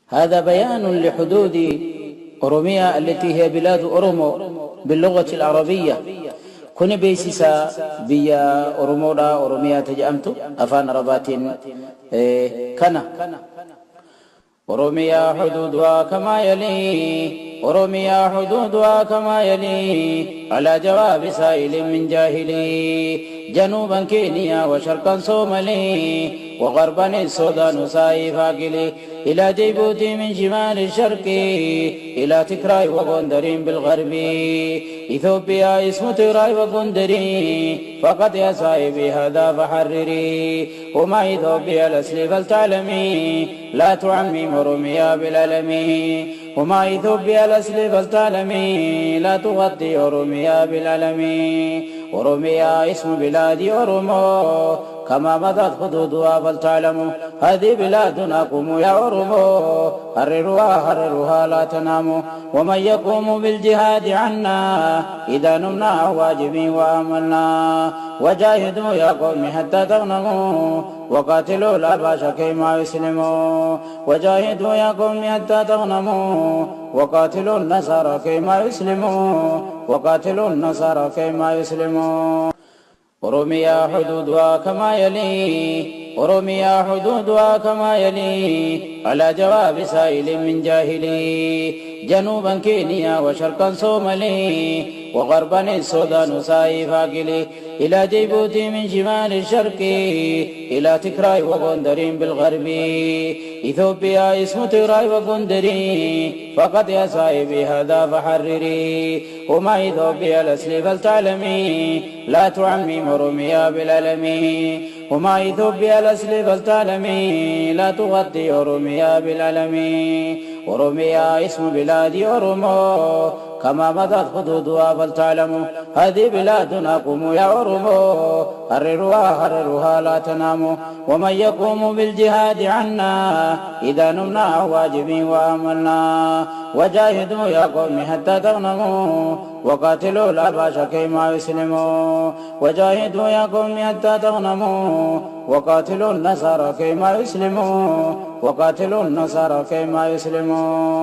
هذا بيان لحدود أوروميا التي هي بلاد أورومو باللغة العربية. كوني بيسيسا بيا أورومودا أوروميا تجأمتو أفان ربات كنا أوروميا حدودها كما يلي أوروميا حدودها كما يلي على جواب سائل من جاهلي جنوبا كينيا وشرقا صومالي وغربا السودان ساي فاقلي إلى جيبوتي من شمال الشرق إلى تكراي وغندرين بالغرب إثيوبيا اسم تكراي وغندرين فقط يا صاحبي هذا فحرري وما إثيوبيا الأصل فلتعلمي لا تعمي أوروميا بالعلمي وما إثيوبيا الأصل فلتعلمي لا تغطي أوروميا بالعلمي أوروميا اسم بلاد أورومو كما مضت حدودها فلتعلموا هذه بلادنا قوموا يا أورومو حرروها لا تناموا ومن يقوم بالجهاد عنا إذا نمنا واجبين وأملنا وجاهدوا يا قوم حتى تغنموا وقاتلوا الأباش كيما يسلموا وجاهدوا يا قوم حتى تغنموا وقاتلوا النصارى كيما يسلموا وقاتلوا النصارى كيما يسلموا أوروميا حدودها كما يلي أوروميا حدودها كما يلي على جواب سائل من جاهلي جنوبا كينيا وشرقا صومالي وغربا السودان ساي فاقلي إلى جيبوتي من شمال الشرق إلى تكراي وغندرين بالغرب إثيوبيا اسم تكراي وغندرين فقط يا صاحبي هذا فحرري وما إثيوبيا الأصل فلتعلمي لا تعمي أوروميا بالعلمي وما إثيوبيا الأصل فلتعلمي لا تغطي أوروميا بالعلمي أوروميا اسم بلاد أورومو كما مضت حدودها فلتعلموا هذه بلادنا قوموا يا أورومو حرروها لا تناموا ومن يقوم بالجهاد عنا إذا نمنا واجبين وأملنا وجاهدوا يا قوم حتى تغنموا وقاتلوا الأباش كيما يسلموا وجاهدوا يا قوم حتى تغنموا وقاتلوا النصارى كيما يسلموا وقاتلوا النصارى كيما يسلموا.